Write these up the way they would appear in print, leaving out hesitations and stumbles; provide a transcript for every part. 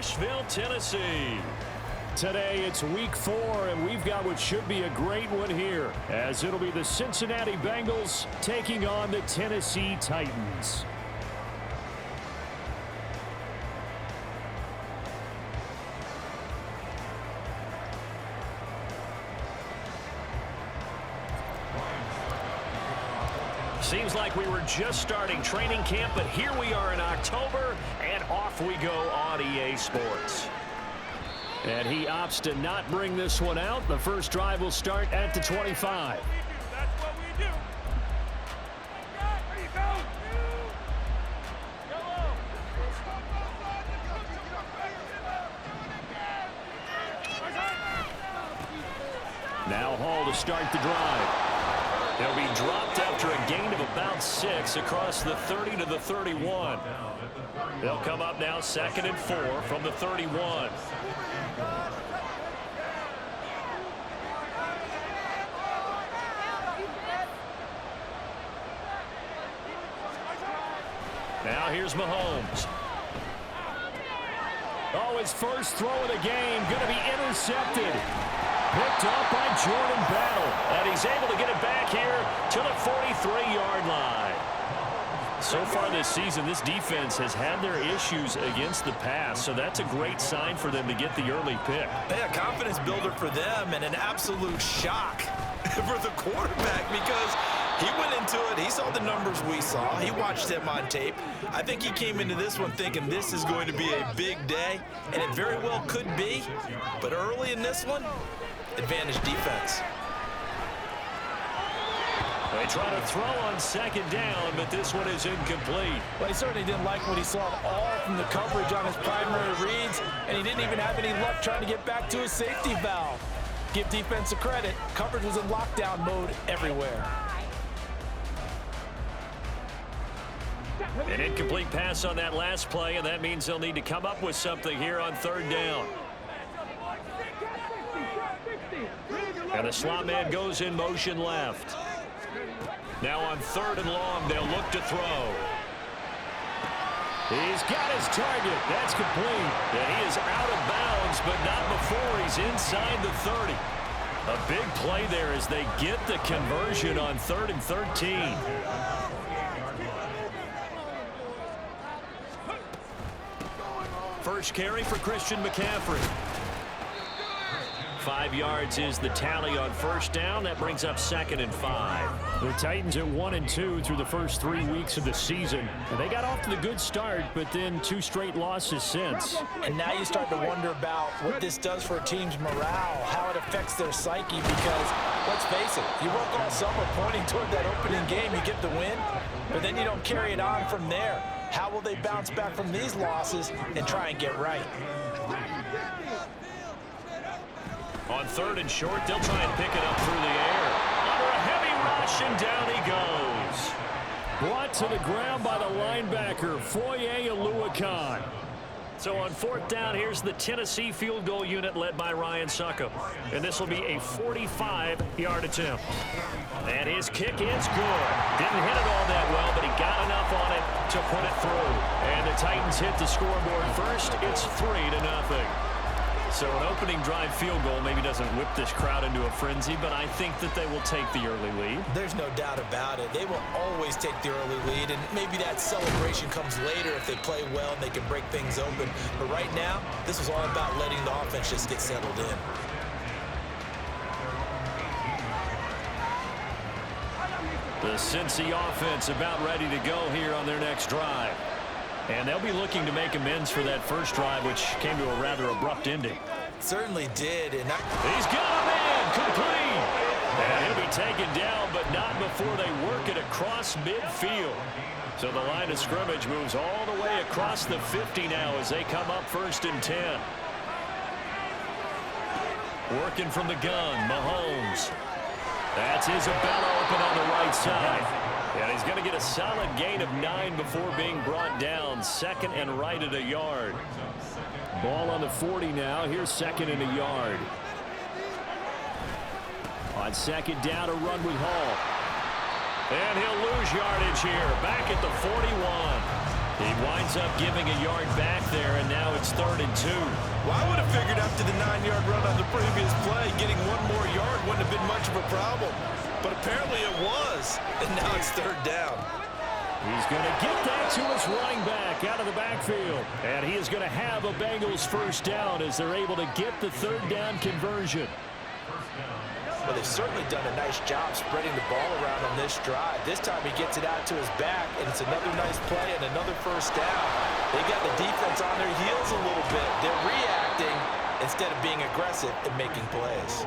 Nashville, Tennessee. Today it's week 4, and we've got what should be a great one here, as it'll be the Cincinnati Bengals taking on the Tennessee Titans. Seems like we were just starting training camp, but here we are in October, and off we go on EA Sports. And he opts to not bring this one out. The first drive will start at the 25. That's what we do. There you go. Now Hall to start the drive. He'll be dropped after a gain of about 6 across the 30 to the 31. They'll come up now 2nd and 4 from the 31. Now here's Mahomes. Oh, his first throw of the game going to be intercepted. Picked up by Jordan Battle. And he's able to get it back here to the 43-yard line. So far this season, this defense has had their issues against the pass, so that's a great sign for them to get the early pick. Yeah, confidence builder for them and an absolute shock for the quarterback because he went into it. He saw the numbers we saw. He watched them on tape. I think he came into this one thinking this is going to be a big day, and it very well could be. But early in this one, advantage defense. They try to throw on 2nd down, but this one is incomplete. Well, he certainly didn't like what he saw all from the coverage on his primary reads, and he didn't even have any luck trying to get back to his safety valve. Give defense a credit. Coverage was in lockdown mode everywhere. An incomplete pass on that last play, and that means they'll need to come up with something here on 3rd down. And the slot man goes in motion left. Now on 3rd and long, they'll look to throw. He's got his target. That's complete. And he is out of bounds, but not before he's inside the 30. A big play there as they get the conversion on 3rd and 13. First carry for Christian McCaffrey. 5 yards is the tally on 1st down. That brings up 2nd and 5. The Titans at 1-2 through the first 3 weeks of the season. And they got off to the good start, but then 2 straight losses since. And now you start to wonder about what this does for a team's morale, how it affects their psyche, because let's face it, you work all summer pointing toward that opening game, you get the win, but then you don't carry it on from there. How will they bounce back from these losses and try and get right? On 3rd and short, they'll try and pick it up through the air. Under a heavy rush, and down he goes. Brought to the ground by the linebacker, Foye Oluokun. So on 4th down, here's the Tennessee field goal unit led by Ryan Succop. And this will be a 45-yard attempt. And his kick is good. Didn't hit it all that well, but he got enough on it to put it through. And the Titans hit the scoreboard first. It's 3-0. So an opening drive field goal maybe doesn't whip this crowd into a frenzy, but I think that they will take the early lead. There's no doubt about it. They will always take the early lead, and maybe that celebration comes later if they play well and they can break things open. But right now, this is all about letting the offense just get settled in. The Cincy offense about ready to go here on their next drive. And they'll be looking to make amends for that first drive, which came to a rather abrupt ending. Certainly did. And he's got a man complete. And he'll be taken down, but not before they work it across midfield. So the line of scrimmage moves all the way across the 50 now as they come up 1st and 10. Working from the gun, Mahomes. That's Isabella open on the right side. And he's going to get a solid gain of 9 before being brought down. 2nd and right at a yard. Ball on the 40 now. Here's 2nd and a yard. On 2nd down, a run with Hall. And he'll lose yardage here. Back at the 41. He winds up giving a yard back there, and now it's 3rd and 2. Well, I would have figured after the 9-yard run on the previous play, getting one more yard wouldn't have been much of a problem. But apparently it was, and now it's 3rd down. He's going to get that to his running back out of the backfield. And he is going to have a Bengals 1st down as they're able to get the 3rd down conversion. Well, they've certainly done a nice job spreading the ball around on this drive. This time he gets it out to his back, and it's another nice play and another 1st down. They got the defense on their heels a little bit. They're reacting instead of being aggressive and making plays.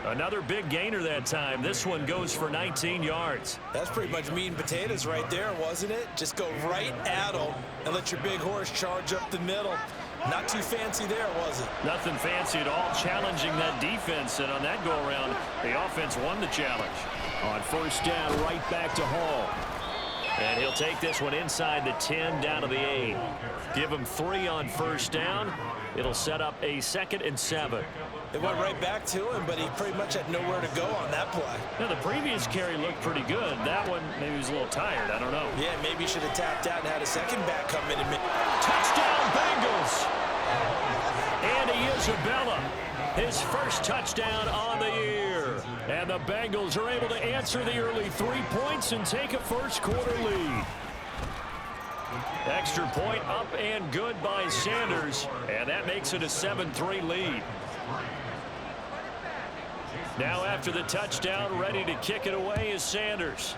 Another big gainer that time. This one goes for 19 yards. That's pretty much meat and potatoes right there, wasn't it? Just go right at them and let your big horse charge up the middle. Not too fancy there, was it? Nothing fancy at all, challenging that defense, and on that go-around, the offense won the challenge. On 1st down, right back to Hall. And he'll take this one inside the 10 down to the 8. Give him 3 on 1st down. It'll set up a 2nd and 7. It went right back to him, but he pretty much had nowhere to go on that play. Now, the previous carry looked pretty good. That one, maybe he was a little tired. I don't know. Yeah, maybe he should have tapped out and had a second back come in and make. Touchdown, Bengals! Andy Isabella, his first touchdown on the year. And the Bengals are able to answer the early 3 points and take a 1st quarter lead. Extra point up and good by Sanders, and that makes it a 7-3 lead. Now after the touchdown, ready to kick it away is Sanders.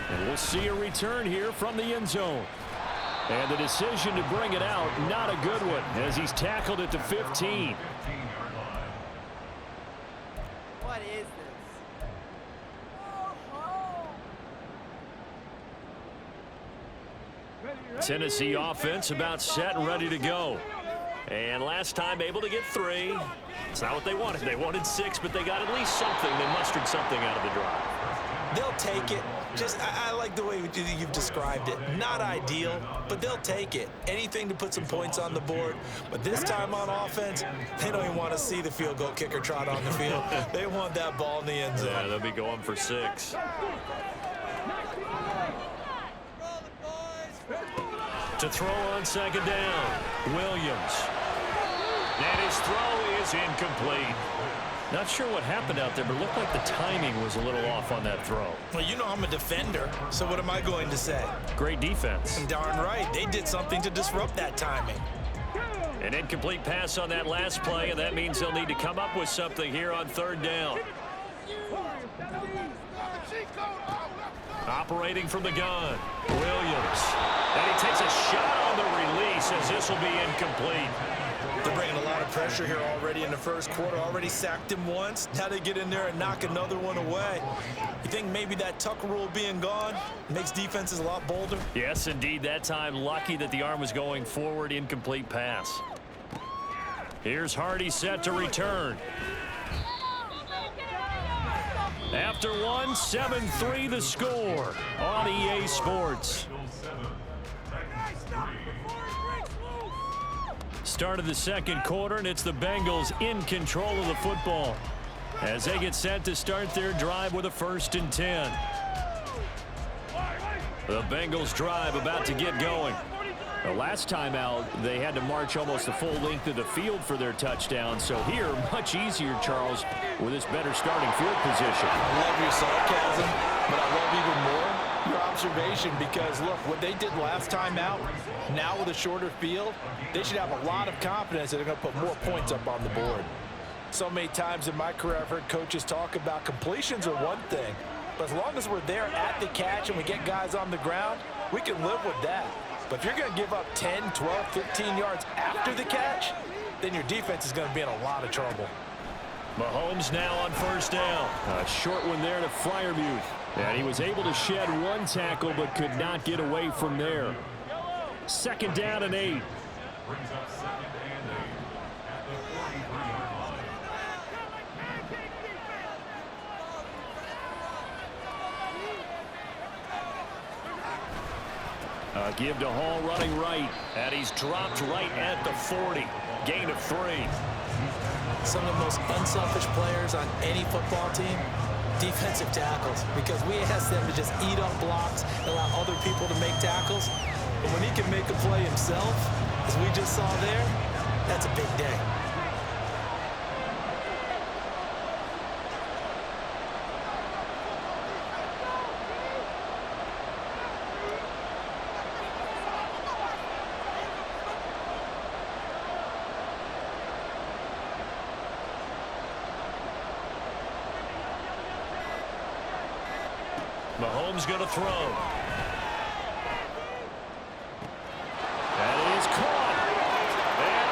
And we'll see a return here from the end zone. And the decision to bring it out, not a good one, as he's tackled at the 15. What is this? Tennessee offense about set and ready to go. And last time able to get 3. It's not what they wanted. They wanted 6, but they got at least something. They mustered something out of the drive. They'll take it. I like the way you've described it. Not ideal, but they'll take it. Anything to put some points on the board. But this time on offense, they don't even want to see the field goal kicker trot on the field. They want that ball in the end zone. Yeah, they'll be going for 6. To throw on 2nd down, Williams. And his throw is incomplete. Not sure what happened out there, but it looked like the timing was a little off on that throw. Well, you know I'm a defender, so what am I going to say? Great defense. Darn right. They did something to disrupt that timing. An incomplete pass on that last play, and that means they'll need to come up with something here on 3rd down. Operating from the gun, Williams. And he takes a shot on the release as this will be incomplete. They're bringing a lot of pressure here already in the 1st quarter. Already sacked him once. Now they get in there and knock another one away. You think maybe that tuck rule being gone makes defenses a lot bolder? Yes, indeed. That time lucky that the arm was going forward. Incomplete pass. Here's Hardy set to return. After one, 7-3 the score on EA Sports. Start of the 2nd quarter, and it's the Bengals in control of the football as they get set to start their drive with a 1st and 10. The Bengals drive about to get going. The last time out, they had to march almost the full length of the field for their touchdown. So here, much easier, Charles, with this better starting field position. I love your sarcasm, but I love even more your observation, because look, what they did last time out, now with a shorter field, they should have a lot of confidence that they're going to put more points up on the board. So many times in my career I've heard coaches talk about completions are one thing, but as long as we're there at the catch and we get guys on the ground, we can live with that. But if you're going to give up 10, 12, 15 yards after the catch, then your defense is going to be in a lot of trouble. Mahomes now on 1st down. A short one there to Freiermuth. And he was able to shed one tackle but could not get away from there. 2nd down and 8. Give to Hall running right. And he's dropped right at the 40. Gain of 3. Some of the most unselfish players on any football team Defensive tackles, because we ask them to just eat up blocks and allow other people to make tackles. But when he can make a play himself, as we just saw there, that's a big day. Mahomes going to throw. That is caught. And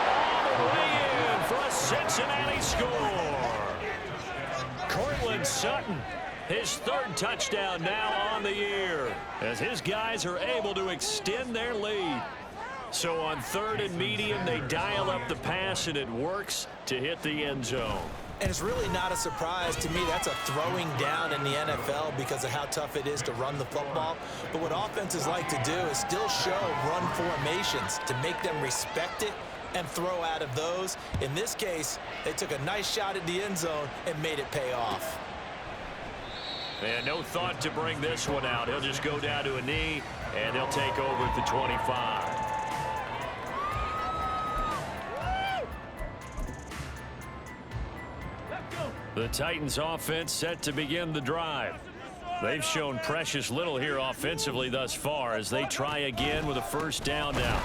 all the way in for a Cincinnati score. Cortland Sutton, his third touchdown now on the year, as his guys are able to extend their lead. So on 3rd and medium, they dial up the pass, and it works to hit the end zone. And it's really not a surprise to me. That's a throwing down in the NFL because of how tough it is to run the football. But what offenses like to do is still show run formations to make them respect it and throw out of those. In this case, they took a nice shot at the end zone and made it pay off. And no thought to bring this one out. He'll just go down to a knee, and they'll take over at the 25. The Titans offense set to begin the drive. They've shown precious little here offensively thus far as they try again with a first down now.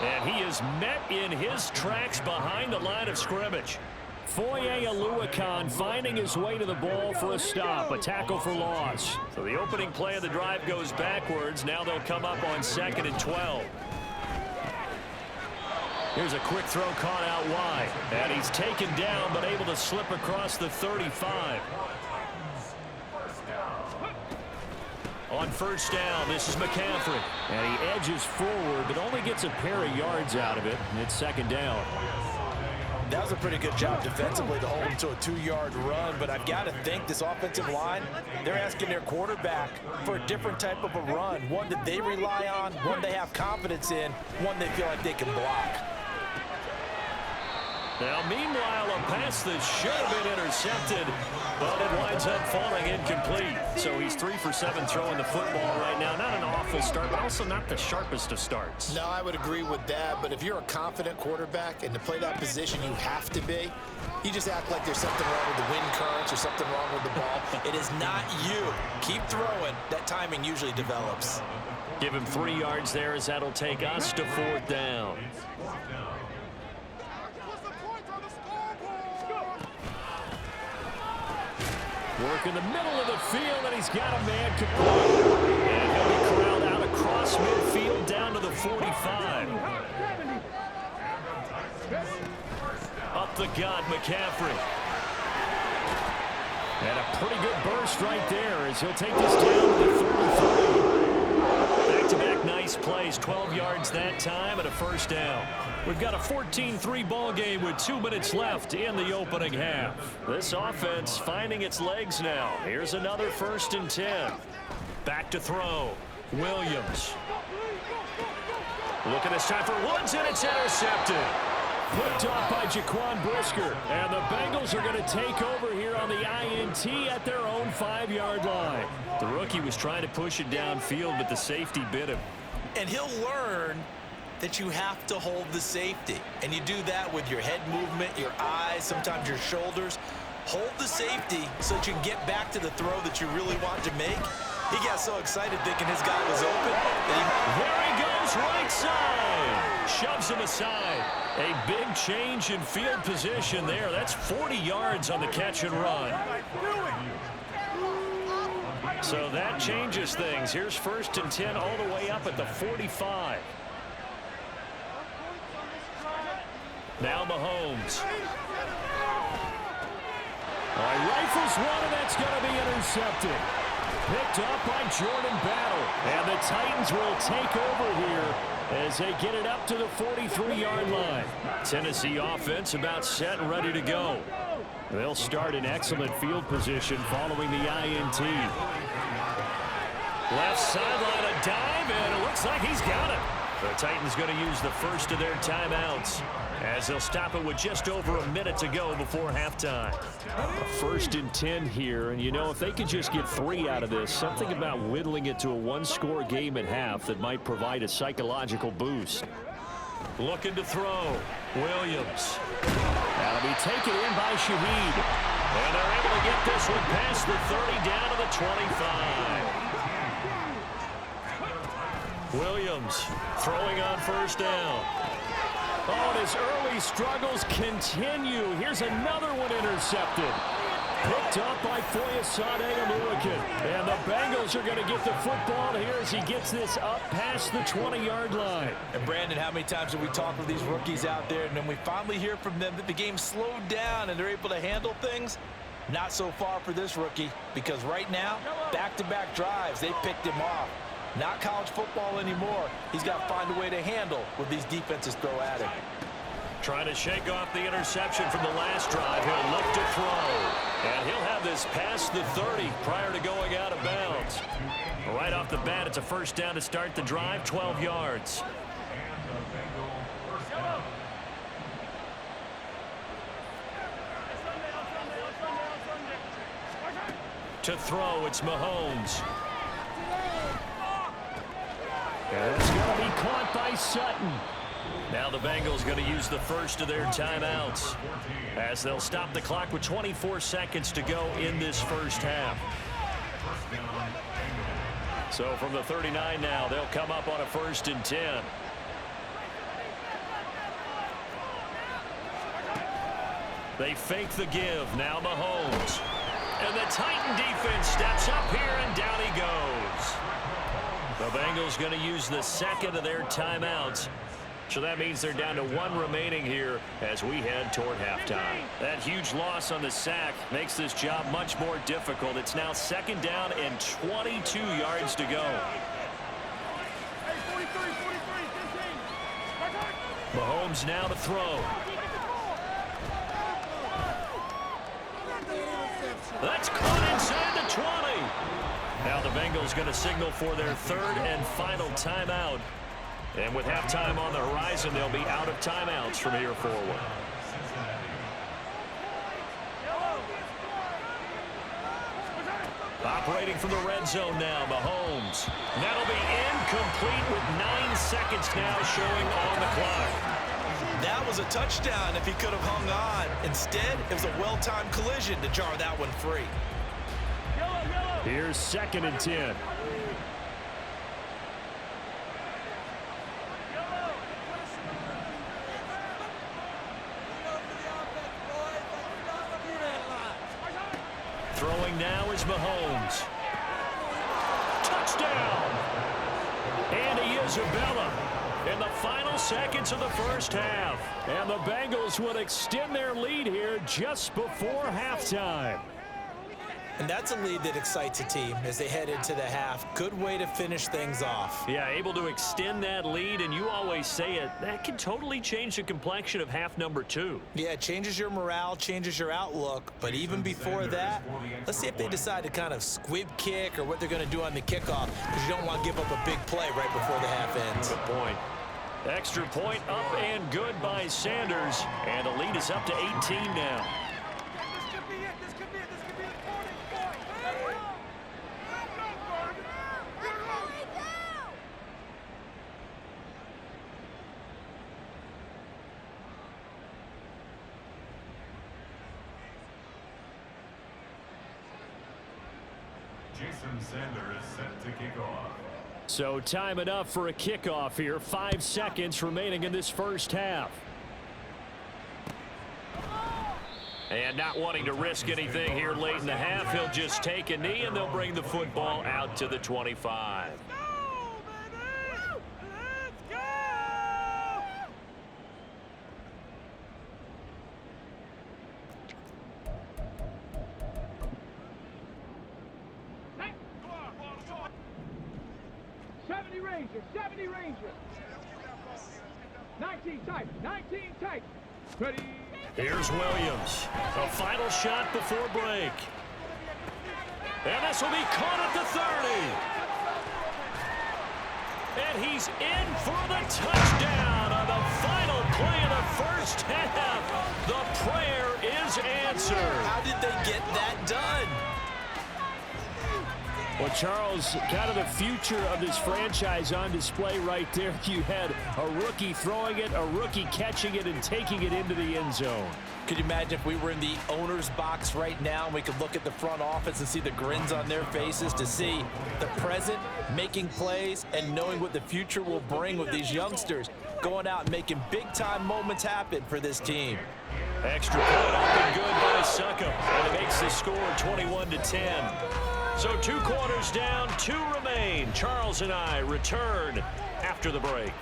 And he is met in his tracks behind the line of scrimmage. Foye Oluokun finding his way to the ball for a stop, a tackle for loss. So the opening play of the drive goes backwards. Now they'll come up on 2nd and 12. Here's a quick throw caught out wide. And he's taken down but able to slip across the 35. On first down, this is McCaffrey. And he edges forward but only gets a pair of yards out of it. And it's 2nd down. That was a pretty good job defensively to hold him to a 2-yard run, but I've got to think this offensive line, they're asking their quarterback for a different type of a run, one that they rely on, one they have confidence in, one they feel like they can block. Now, meanwhile, a pass that should have been intercepted, but it winds up falling incomplete. So he's 3 for 7 throwing the football right now. Not an awful start, but also not the sharpest of starts. No, I would agree with that, but if you're a confident quarterback and to play that position you have to be, you just act like there's something wrong with the wind currents or something wrong with the ball. It is not you. Keep throwing. That timing usually develops. Give him 3 yards there as that'll take us to 4th down. Work in the middle of the field, and he's got a man complete. And he'll be corralled out across midfield down to the 45. Up the gut, McCaffrey. And a pretty good burst right there as he'll take this down to the 33. Back-to-back nice plays, 12 yards that time and a first down. We've got a 14-3 ball game with 2 minutes left in the opening half. This offense finding its legs now. Here's another 1st and 10. Back to throw. Williams. Looking this time for Woods, and it's intercepted. Picked off by Jaquan Brisker. And the Bengals are going to take over here on the INT at their own 5-yard line. The rookie was trying to push it downfield, but the safety bit him. And he'll learn that you have to hold the safety. And you do that with your head movement, your eyes, sometimes your shoulders. Hold the safety so that you can get back to the throw that you really want to make. He got so excited thinking his guy was open. There he goes, right side. Shoves him aside. A big change in field position there. That's 40 yards on the catch and run. So that changes things. Here's 1st and 10 all the way up at the 45. Now Mahomes. All right, rifles one, and that's going to be intercepted. Picked up by Jordan Battle. And the Titans will take over here as they get it up to the 43-yard line. Tennessee offense about set and ready to go. They'll start in excellent field position following the INT. Left sideline, a dive, and it looks like he's got it. The Titans going to use the first of their timeouts as they'll stop it with just over a minute to go before halftime. A 1st and 10 here, and you know, if they could just get 3 out of this, something about whittling it to a one-score game at half that might provide a psychological boost. Looking to throw. Williams. That'll be taken in by Shaheed. And they're able to get this one past the 30 down to the 25. Williams throwing on 1st down. Oh, and his early struggles continue. Here's another one intercepted. Picked up by Foyesade Oluwakin. And the Bengals are going to get the football here as he gets this up past the 20-yard line. And Brandon, how many times have we talked with these rookies out there, and then we finally hear from them that the game slowed down and they're able to handle things? Not so far for this rookie, because right now, back-to-back drives, they picked him off. Not college football anymore. He's got to find a way to handle what these defenses throw at him. Trying to shake off the interception from the last drive. He'll look to throw. And he'll have this past the 30 prior to going out of bounds. Right off the bat, it's a 1st down to start the drive, 12 yards. To throw, it's Mahomes. And it's going to be caught by Sutton. Now the Bengals going to use the first of their timeouts as they'll stop the clock with 24 seconds to go in this first half. So from the 39 now, they'll come up on a 1st and 10. They fake the give. Now Mahomes. And the Titan defense steps up here, and down he goes. The Bengals going to use the 2nd of their timeouts. So that means they're down to 1 remaining here as we head toward halftime. That huge loss on the sack makes this job much more difficult. It's now 2nd down and 22 yards to go. Mahomes now to throw. That's caught inside the 20. Now the Bengals going to signal for their 3rd and final timeout. And with halftime on the horizon, they'll be out of timeouts from here forward. Operating from the red zone now, Mahomes. That'll be incomplete with 9 seconds now showing on the clock. That was a touchdown if he could have hung on. Instead, it was a well-timed collision to jar that one free. Here's 2nd and 10. Throwing now is Mahomes. Touchdown! Andy Isabella in the final seconds of the first half. And the Bengals would extend their lead here just before halftime. And that's a lead that excites a team as they head into the half. Good way to finish things off. Yeah, able to extend that lead, and you always say it, that can totally change the complexion of half number 2. Yeah, it changes your morale, changes your outlook. But even before that, let's see if they decide to kind of squib kick or what they're going to do on the kickoff, because you don't want to give up a big play right before the half ends. Good point. Extra point up and good by Sanders, and the lead is up to 18 now. Sander is set to kick off. So time enough for a kickoff here. 5 seconds remaining in this first half. And not wanting to risk anything here late in the half, he'll just take a knee, and they'll bring the football out to the 25. Ranger, 70 Ranger. 19 tight, 19 tight. Ready. Here's Williams. A final shot before break. And this will be caught at the And he's in for the touchdown on the final play of the first half. The prayer is answered. How did they get that done? Well, Charles, kind of the future of this franchise on display right there. You had a rookie throwing it, a rookie catching it, and taking it into the end zone. Could you imagine if we were in the owner's box right now and we could look at the front office and see the grins on their faces to see the present making plays and knowing what the future will bring with these youngsters going out and making big-time moments happen for this team. Extra point up and good by Suckup. And it makes the score 21-10. So 2 quarters down, 2 remain. Charles and I return after the break.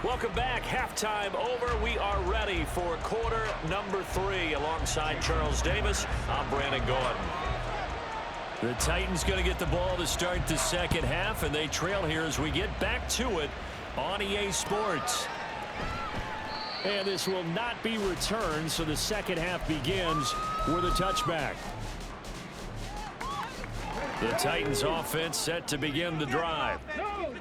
Welcome back. Halftime over. We are ready for quarter number 3. Alongside Charles Davis, I'm Brandon Gordon. The Titans going to get the ball to start the second half, and they trail here as we get back to it on EA Sports. And this will not be returned, so the second half begins with a touchback. The Titans offense set to begin the drive.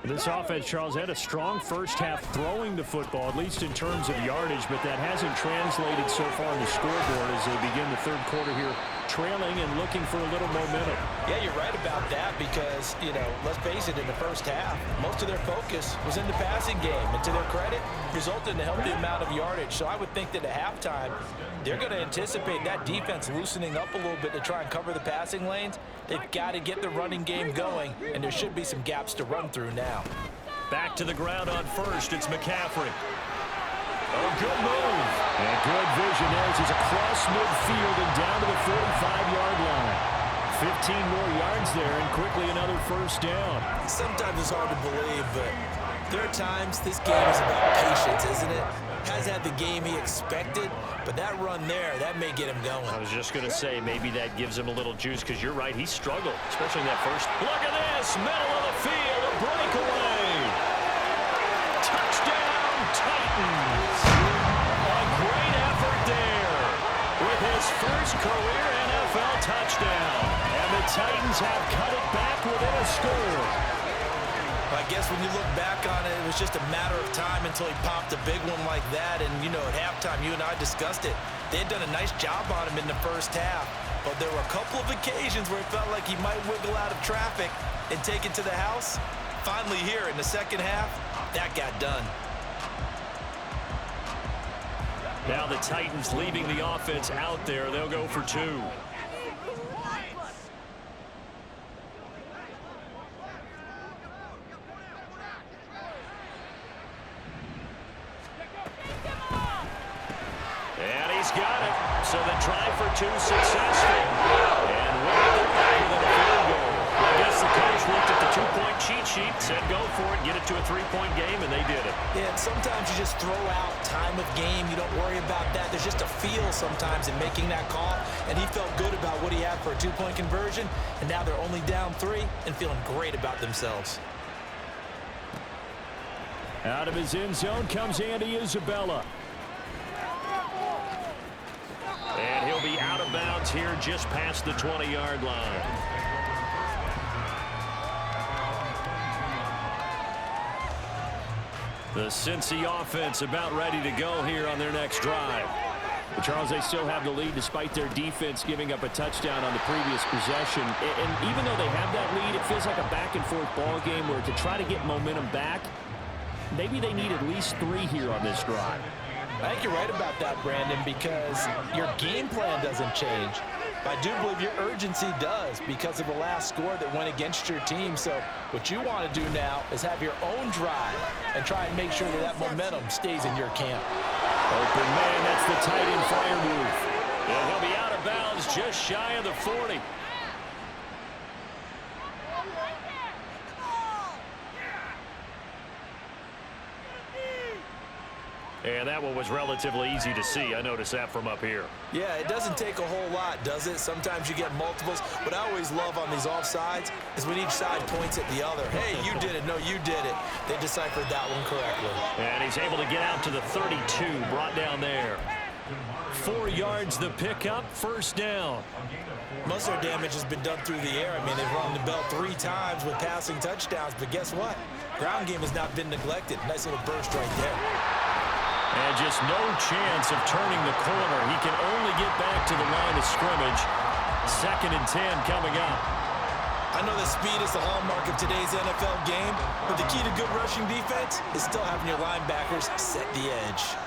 This offense, Charles, had a strong first half throwing the football, at least in terms of yardage, but that hasn't translated so far on the scoreboard as they begin the third quarter here, trailing and looking for a little momentum. Yeah, you're right about that because, you know, let's face it, in the first half, most of their focus was in the passing game. And to their credit, resulted in a healthy amount of yardage. So I would think that at halftime, they're going to anticipate that defense loosening up a little bit to try and cover the passing lanes. They've got to get the running game going, and there should be some gaps to run through now. Back to the ground on first. It's McCaffrey. Oh, good move. And good vision as he's across midfield and down to the 45-yard line. 15 more yards there and quickly another first down. Sometimes it's hard to believe, but there are times this game is about patience, isn't it? Has had the game he expected, but that run there, that may get him going. I was just going to say maybe that gives him a little juice because you're right, he struggled, especially in that first. Look at this, middle of the field, a breakaway. Touchdown, Titans. A great effort there with his first career NFL touchdown. And the Titans have cut it back within a score. I guess when you look back on it, it was just a matter of time until he popped a big one like that. And, you know, at halftime, you and I discussed it. They had done a nice job on him in the first half. But there were a couple of occasions where it felt like he might wiggle out of traffic and take it to the house. Finally here in the second half, that got done. Now the Titans leaving the offense out there. They'll go for 2. And he's got it. So the try for 2 successful. And we're back with a field goal. I guess the coach looked at the 2-point cheat sheet, said go for it, get it to a 3-point game, and they did it. Yeah, and sometimes you just throw out time of game. You don't worry about that. There's just a feel sometimes in making that call, and he felt good about what he had for a 2-point conversion, and now they're only down 3 and feeling great about themselves. Out of his end zone comes Andy Isabella. And he'll be out of bounds here just past the 20-yard line. The Cincy offense about ready to go here on their next drive. But Charles, they still have the lead despite their defense giving up a touchdown on the previous possession. And even though they have that lead, it feels like a back-and-forth ball game where to try to get momentum back, maybe they need at least 3 here on this drive. I think you're right about that, Brandon, because your game plan doesn't change. But I do believe your urgency does because of the last score that went against your team. So what you want to do now is have your own drive and try and make sure that that momentum stays in your camp. Open man, that's the tight end fire move. And he'll be out of bounds just shy of the 40. And that one was relatively easy to see. I noticed that from up here. Yeah, it doesn't take a whole lot, does it? Sometimes you get multiples. What I always love on these offsides is when each side points at the other. Hey, you did it. No, you did it. They deciphered that one correctly. And he's able to get out to the 32, brought down there. 4 yards the pickup, first down. Most of their damage has been done through the air. I mean, they've rung the bell 3 times with passing touchdowns, but guess what? Ground game has not been neglected. Nice little burst right there. And just no chance of turning the corner. He can only get back to the line of scrimmage. 2nd and 10 coming up. I know that speed is the hallmark of today's NFL game, but the key to good rushing defense is still having your linebackers set the edge.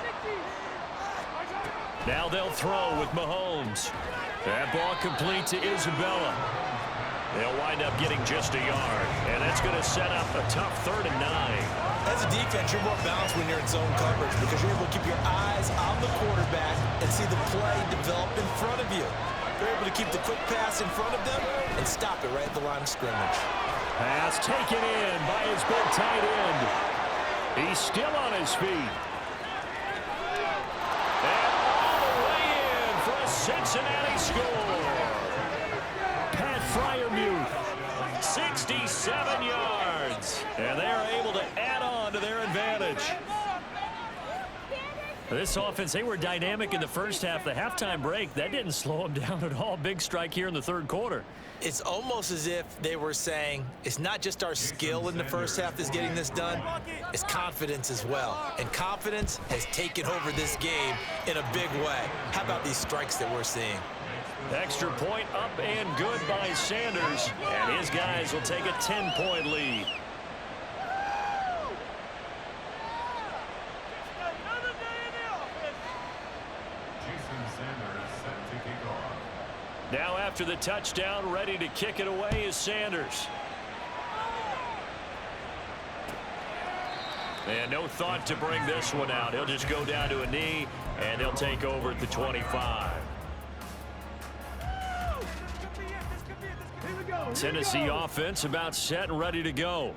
Now they'll throw with Mahomes. That ball complete to Isabella. They'll wind up getting just a yard, and that's going to set up a tough 3rd and 9. As a defense, you're more balanced when you're in zone coverage because you're able to keep your eyes on the quarterback and see the play develop in front of you. They're able to keep the quick pass in front of them and stop it right at the line of scrimmage. Pass taken in by his big tight end. He's still on his feet. And all the way in for a Cincinnati score. Pat Freiermuth, 67 yards. And they're able to add on to their advantage. This offense, they were dynamic in the first half. The halftime break, that didn't slow them down at all. Big strike here in the 3rd quarter. It's almost as if they were saying, it's not just our skill in the first half that's getting this done, it's confidence as well. And confidence has taken over this game in a big way. How about these strikes that we're seeing? Extra point up and good by Sanders. And his guys will take a 10-point lead. Now after the touchdown, ready to kick it away is Sanders. And no thought to bring this one out. He'll just go down to a knee, and they'll take over at the 25. Tennessee offense about set and ready to go.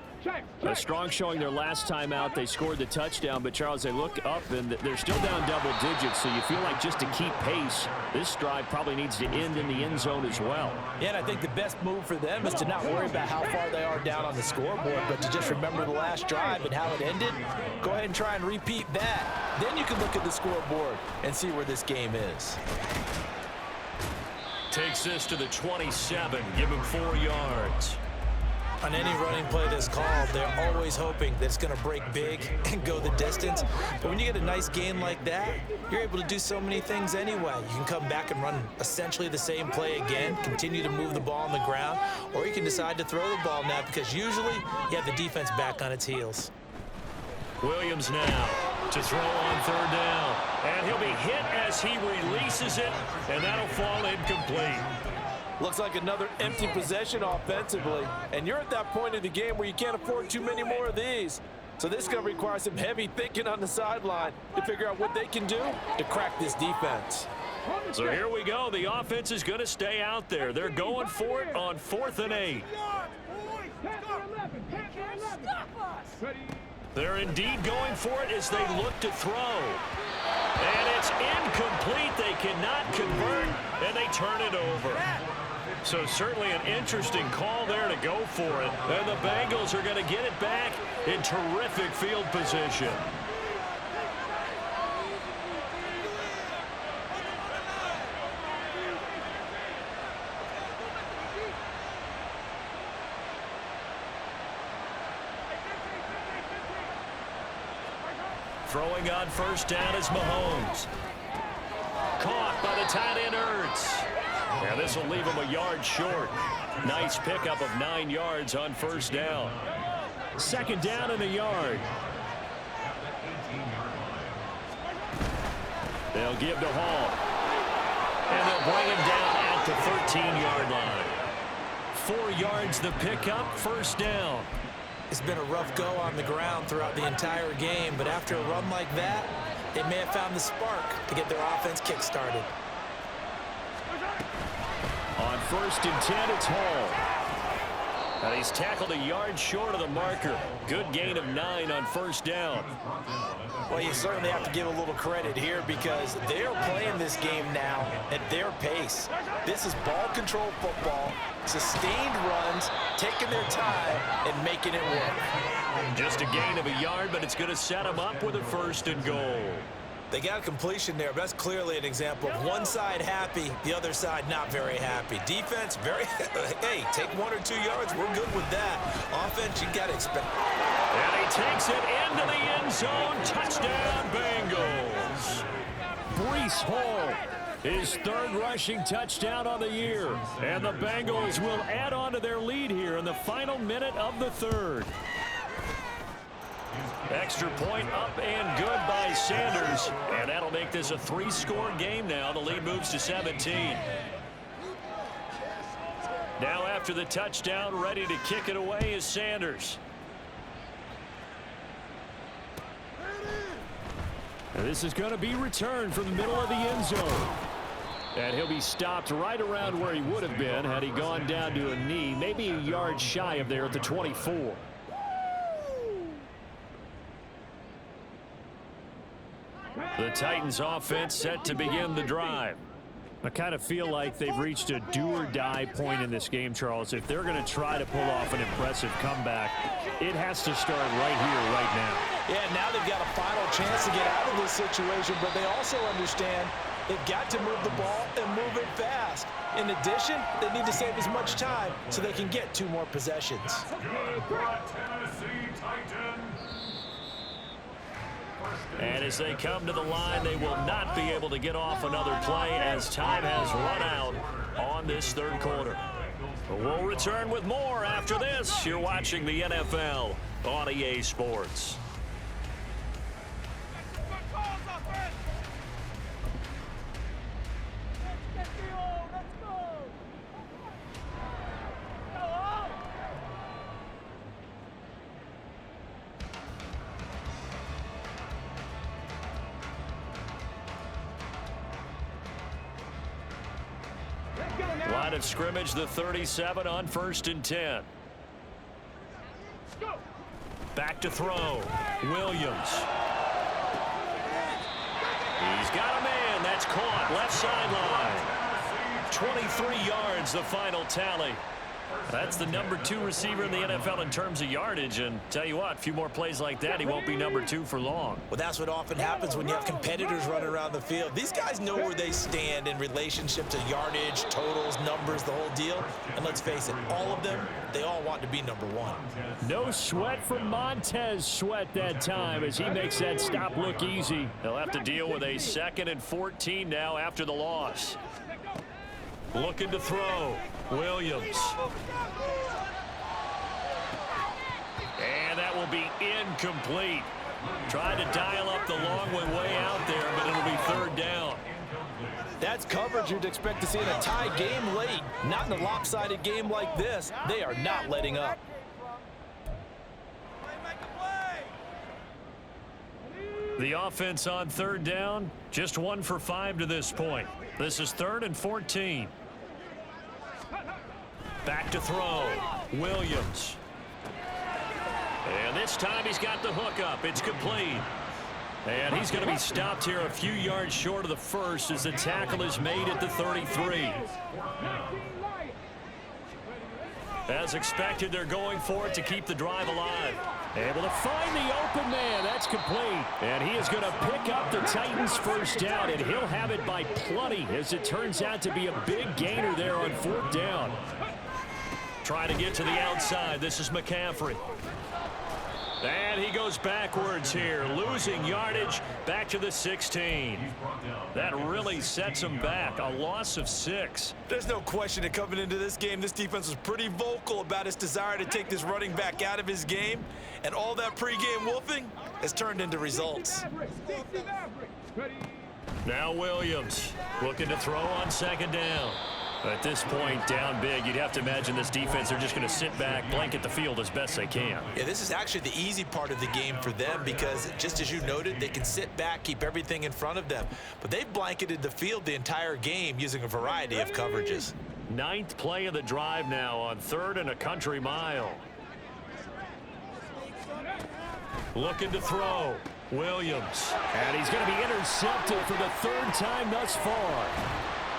A strong showing their last time out. They scored the touchdown, but Charles, they look up and they're still down double digits, so you feel like just to keep pace, this drive probably needs to end in the end zone as well. Yeah, and I think the best move for them is to not worry about how far they are down on the scoreboard, but to just remember the last drive and how it ended. Go ahead and try and repeat that. Then you can look at the scoreboard and see where this game is. Takes this to the 27, give him 4 yards. On any running play that's called, they're always hoping that it's going to break big and go the distance. But when you get a nice gain like that, you're able to do so many things anyway. You can come back and run essentially the same play again, continue to move the ball on the ground, or you can decide to throw the ball now because usually you have the defense back on its heels. Williams now to throw on 3rd down. And he'll be hit as he releases it, and that'll fall incomplete. Looks like another empty possession offensively. And you're at that point in the game where you can't afford too many more of these. So this is going to require some heavy thinking on the sideline to figure out what they can do to crack this defense. So here we go. The offense is going to stay out there. They're going for it on 4th and 8. They're indeed going for it as they look to throw. And it's incomplete. They cannot convert, and they turn it over. So certainly an interesting call there to go for it. And the Bengals are going to get it back in terrific field position. Throwing on 1st down is Mahomes. Caught by the tight end Ertz. Now this will leave him a yard short. Nice pickup of 9 yards on 1st down. 2nd down and a yard. They'll give to Hall. And they'll bring him down at the 13-yard line. 4 yards the pickup, 1st down. It's been a rough go on the ground throughout the entire game, but after a run like that, they may have found the spark to get their offense kick-started. On 1st and 10, it's Hall. And he's tackled a yard short of the marker. Good gain of 9 on 1st down. Well, you certainly have to give a little credit here because they're playing this game now at their pace. This is ball control football, sustained runs, taking their time, and making it work. Just a gain of a yard, but it's going to set them up with a 1st and goal. They got a completion there, but that's clearly an example of one side happy, the other side not very happy. Defense, very, hey, take 1 or 2 yards, we're good with that. Offense, you got to expect. And he takes it into the end zone. Touchdown, Bengals. Breece Hall, his 3rd rushing touchdown on the year. And the Bengals will add on to their lead here in the final minute of the 3rd. Extra point up and good by Sanders. And that'll make this a 3-score game now. The lead moves to 17. Now after the touchdown, ready to kick it away is Sanders. And this is going to be returned from the middle of the end zone. And he'll be stopped right around where he would have been had he gone down to a knee, maybe a yard shy of there at the 24. The Titans offense set to begin the drive. I kind of feel like they've reached a do-or-die point in this game, Charles. If they're going to try to pull off an impressive comeback, it has to start right here, right now. Yeah, now they've got a final chance to get out of this situation, but they also understand they've got to move the ball and move it fast. In addition, they need to save as much time so they can get 2 more possessions. And as they come to the line, they will not be able to get off another play as time has run out on this 3rd quarter. We'll return with more after this. You're watching the NFL on EA Sports. Line of scrimmage, the 37 on 1st and 10. Back to throw. Williams. He's got a man. That's caught. Left sideline. 23 yards, the final tally. That's the number 2 receiver in the NFL in terms of yardage. And tell you what, a few more plays like that, he won't be number 2 for long. Well, that's what often happens when you have competitors running around the field. These guys know where they stand in relationship to yardage, totals, numbers, the whole deal. And let's face it, all of them, they all want to be number 1. No sweat from Montez Sweat that time as he makes that stop look easy. They'll have to deal with a 2nd and 14 now after the loss. Looking to throw. Williams. And that will be incomplete. Tried to dial up the long one way out there, but it'll be 3rd down. That's coverage you'd expect to see in a tie game late. Not in a lopsided game like this. They are not letting up. The offense on 3rd down, just 1 for 5 to this point. This is 3rd and 14. Back to throw. Williams. And this time he's got the hook up. It's complete. And he's going to be stopped here a few yards short of the first as the tackle is made at the 33. As expected, they're going for it to keep the drive alive. Able to find the open man. That's complete. And he is going to pick up the Titans' first down, and he'll have it by plenty as it turns out to be a big gainer there on 4th down. Trying to get to the outside. This is McCaffrey. And he goes backwards here, losing yardage back to the 16. That really sets him back. A loss of 6. There's no question that coming into this game, this defense was pretty vocal about its desire to take this running back out of his game. And all that pregame wolfing has turned into results. Now Williams looking to throw on 2nd down. At this point, down big, you'd have to imagine this defense, they're just going to sit back, blanket the field as best they can. Yeah, this is actually the easy part of the game for them because, just as you noted, they can sit back, keep everything in front of them. But they've blanketed the field the entire game using a variety of coverages. 9th play of the drive now on 3rd and a country mile. Looking to throw. Williams. And he's going to be intercepted for the 3rd time thus far.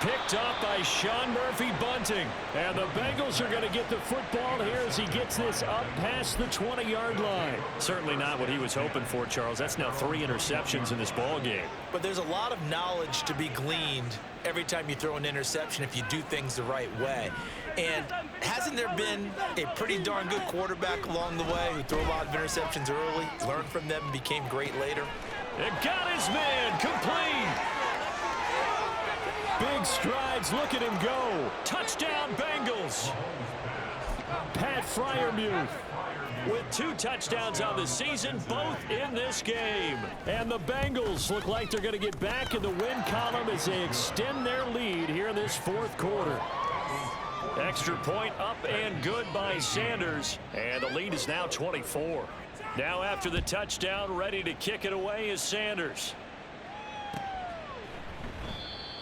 picked up by Sean Murphy-Bunting. And the Bengals are going to get the football here as he gets this up past the 20-yard line. Certainly not what he was hoping for, Charles. That's now 3 interceptions in this ball game. But there's a lot of knowledge to be gleaned every time you throw an interception if you do things the right way. And hasn't there been a pretty darn good quarterback along the way who threw a lot of interceptions early, learned from them, and became great later? It got his man complete. Big strides. Look at him go. Touchdown, Bengals. Pat Freiermuth. With 2 touchdowns on the season, both in this game. And the Bengals look like they're going to get back in the win column as they extend their lead here in this 4th quarter. Extra point up and good by Sanders. And the lead is now 24. Now after the touchdown, ready to kick it away is Sanders.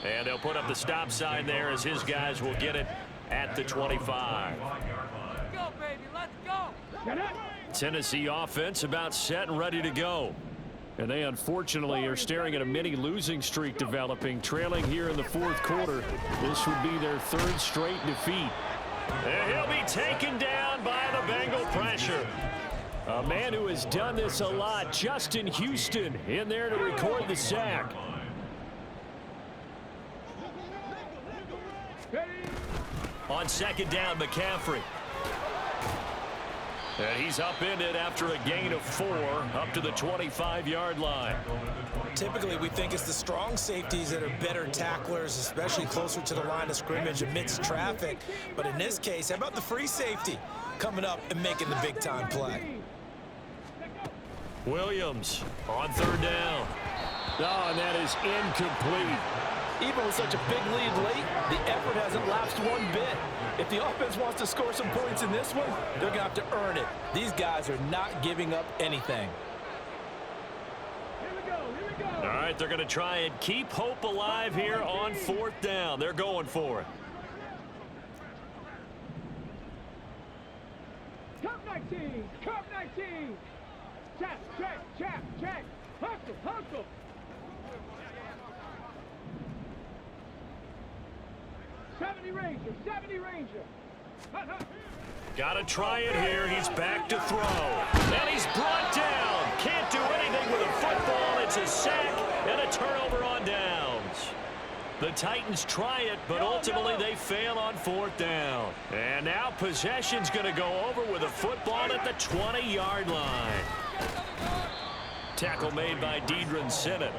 And they'll put up the stop sign there as his guys will get it at the 25. Let's go, baby. Let's go. Tennessee offense about set and ready to go. And they unfortunately are staring at a mini losing streak developing, trailing here in the 4th quarter. This would be their 3rd straight defeat. And he'll be taken down by the Bengal pressure. A man who has done this a lot, Justin Houston, in there to record the sack. On 2nd down, McCaffrey. And he's upended after a gain of 4 up to the 25-yard line. Typically, we think it's the strong safeties that are better tacklers, especially closer to the line of scrimmage amidst traffic. But in this case, how about the free safety coming up and making the big-time play? Williams on 3rd down. Oh, and that is incomplete. Even with such a big lead late, the effort hasn't lapsed one bit. If the offense wants to score some points in this one, they're going to have to earn it. These guys are not giving up anything. All right, they're going to try and keep hope alive here on 4th down. They're going for it. Cup 19. Cup 19. Check. Hustle. 70 Ranger. Got to try it here. He's back to throw. And he's brought down. Can't do anything with a football. It's a sack and a turnover on downs. The Titans try it, but ultimately they fail on 4th down. And now possession's going to go over with a football at the 20-yard line. Tackle made by Deidre Sinnott.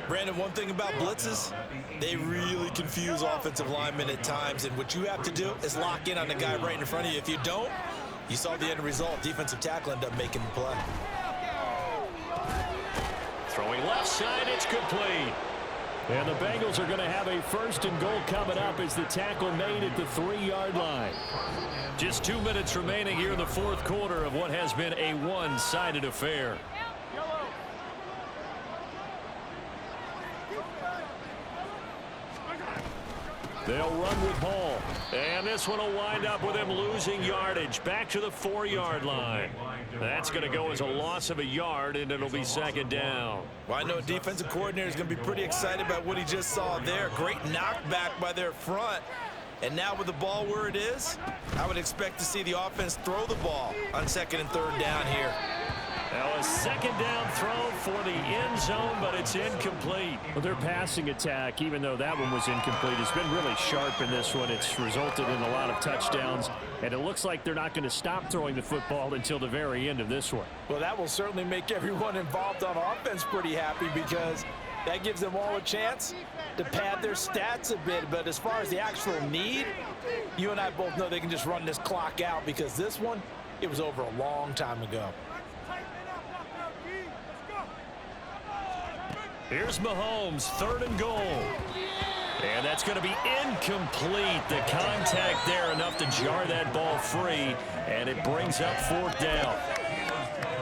Brandon, one thing about blitzes, they really confuse offensive linemen at times, and what you have to do is lock in on the guy right in front of you. If you don't, you saw the end result. Defensive tackle ended up making the play. Throwing left side, it's complete. And the Bengals are going to have a 1st and goal coming up as the tackle made at the 3-yard line. Just 2 minutes remaining here in the 4th quarter of what has been a one-sided affair. They'll run with Hall. And this one will wind up with him losing yardage back to the 4-yard line. That's going to go as a loss of a yard, and it'll be 2nd down. Well, I know defensive coordinator is going to be pretty excited about what he just saw there. Great knockback by their front. And now with the ball where it is, I would expect to see the offense throw the ball on 2nd and 3rd down here. Now a 2nd down throw for the end zone, but it's incomplete. Well, their passing attack, even though that one was incomplete, has been really sharp in this one. It's resulted in a lot of touchdowns, and it looks like they're not going to stop throwing the football until the very end of this one. Well, that will certainly make everyone involved on offense pretty happy because that gives them all a chance to pad their stats a bit. But as far as the actual need, you and I both know they can just run this clock out because this one, it was over a long time ago. Here's Mahomes, 3rd and goal. And that's going to be incomplete. The contact there enough to jar that ball free, and it brings up 4th down.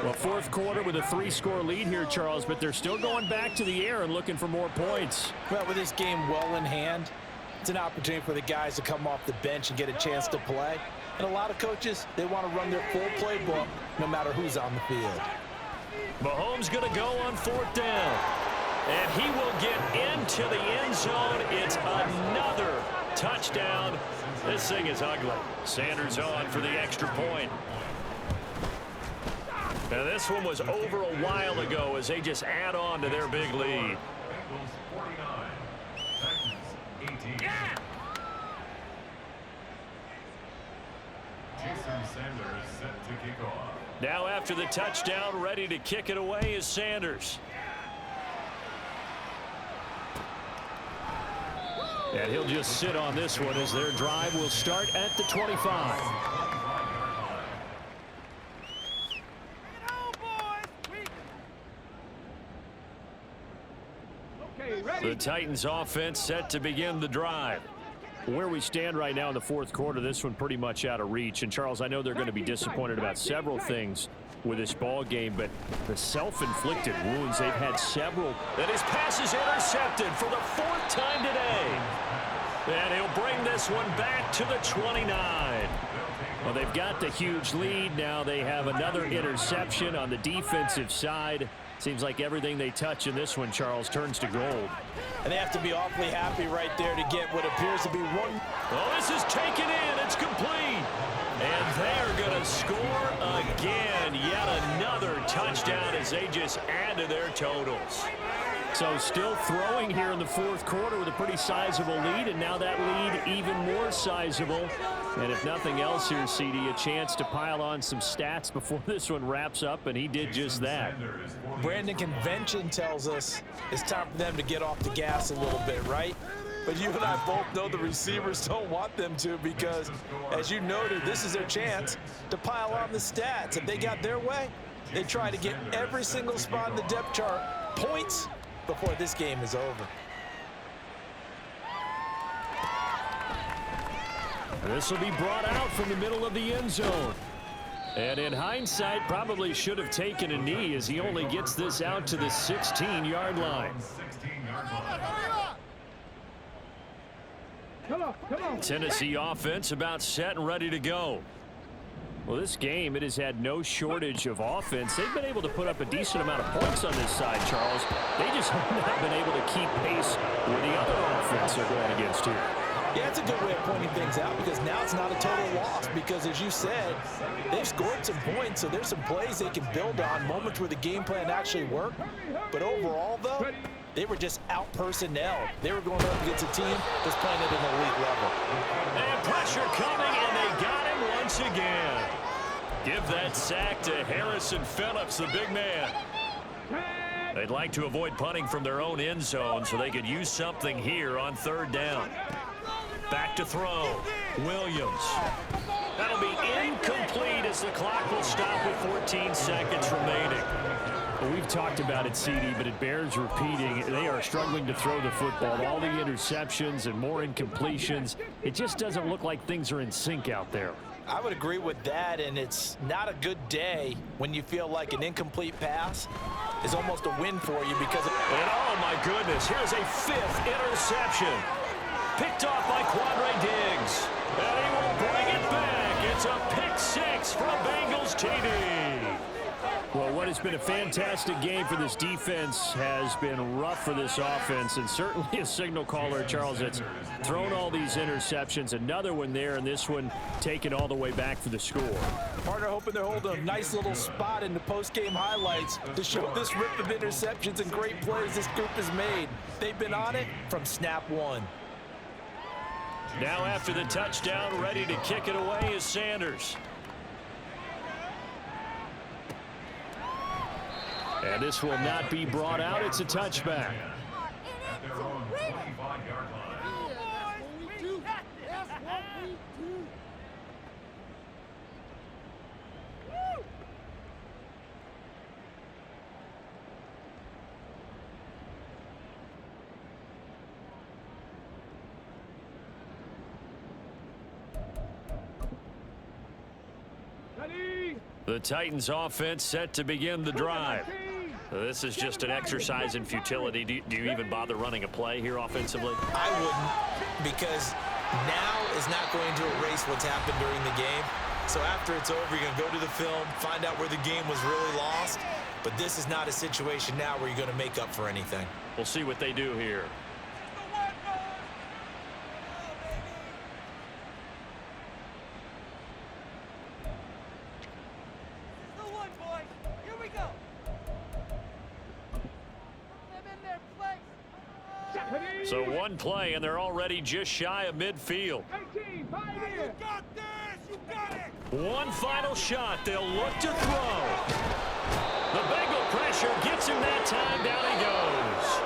Well, 4th quarter with a 3-score lead here, Charles, but they're still going back to the air and looking for more points. Well, with this game well in hand, it's an opportunity for the guys to come off the bench and get a chance to play. And a lot of coaches, they want to run their full playbook no matter who's on the field. Mahomes going to go on 4th down. And he will get into the end zone. It's another touchdown. This thing is ugly. Sanders on for the extra point. Now this one was over a while ago as they just add on to their big lead. Bengals 49, Titans 18. Jason Sanders set to kick off. Now after the touchdown, ready to kick it away is Sanders. And he'll just sit on this one as their drive will start at the 25. The Titans offense set to begin the drive. Where we stand right now in the fourth quarter, this one pretty much out of reach. And Charles, I know they're going to be disappointed about several things with this ball game, but the self-inflicted wounds, they've had several. And his pass is intercepted for the fourth time today. And he'll bring this one back to the 29. Well, they've got the huge lead. Now they have another interception on the defensive side. Seems like everything they touch in this one, Charles, turns to gold. And they have to be awfully happy right there to get what appears to be one. Oh, this is taken in. It's complete. And they're going to score again. Yet another touchdown as they just add to their totals. So still throwing here in the fourth quarter with a pretty sizable lead, and now that lead even more sizable. And if nothing else here, CD, a chance to pile on some stats before this one wraps up, and he did just that. Brandon, convention tells us it's time for them to get off the gas a little bit, right? But you and I both know the receivers don't want them to because, as you noted, this is their chance to pile on the stats. If they got their way, they try to get every single spot in the depth chart points before this game is over. This will be brought out from the middle of the end zone. And in hindsight, probably should have taken a knee as he only gets this out to the 16-yard line. 16-yard line. Tennessee offense about set and ready to go. Well, this game, it has had no shortage of offense. They've been able to put up a decent amount of points on this side, Charles. They just have not been able to keep pace with the other offense they're going against here. Yeah, it's a good way of pointing things out because now it's not a total loss because, as you said, they've scored some points, so there's some plays they can build on, moments where the game plan actually worked. But overall, though, they were just out-personnel. They were going up against a team that's playing at an elite level. And pressure coming, and they got him once again. Give that sack to Harrison Phillips, the big man. They'd like to avoid punting from their own end zone so they could use something here on third down. Back to throw. Williams. That'll be incomplete as the clock will stop with 14 seconds remaining. Well, we've talked about it, CD, but it bears repeating. They are struggling to throw the football. All the interceptions and more incompletions. It just doesn't look like things are in sync out there. I would agree with that, and it's not a good day when you feel like an incomplete pass is almost a win for you because and oh my goodness, here's a fifth interception. Picked off by Quandre Diggs. And he will bring it back. It's a pick six for a Bengals TD. Well, what has been a fantastic game for this defense has been rough for this offense, and certainly a signal caller, Charles, that's thrown all these interceptions. Another one there, and this one taken all the way back for the score. Partner hoping they're holding a nice little spot in the post-game highlights to show this rip of interceptions and great plays this group has made. They've been on it from snap one. Now after the touchdown, ready to kick it away is Sanders. And this will not be brought out. It's a touchback. At their own 25-yard line. The Titans offense set to begin the drive. This is just an exercise in futility. Do you even bother running a play here offensively? I wouldn't, because now is not going to erase what's happened during the game. So after it's over, you're going to go to the film, find out where the game was really lost. But this is not a situation now where you're going to make up for anything. We'll see what they do here. So one play, and they're already just shy of midfield. You got this! You got it! One final shot. They'll look to throw. The Bengal pressure gets him that time. Down he goes.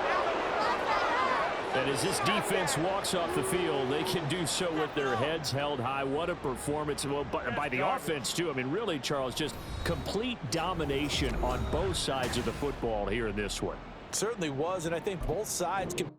And as this defense walks off the field, they can do so with their heads held high. What a performance by the offense, too. I mean, really, Charles, just complete domination on both sides of the football here in this one. Certainly was, and I think both sides can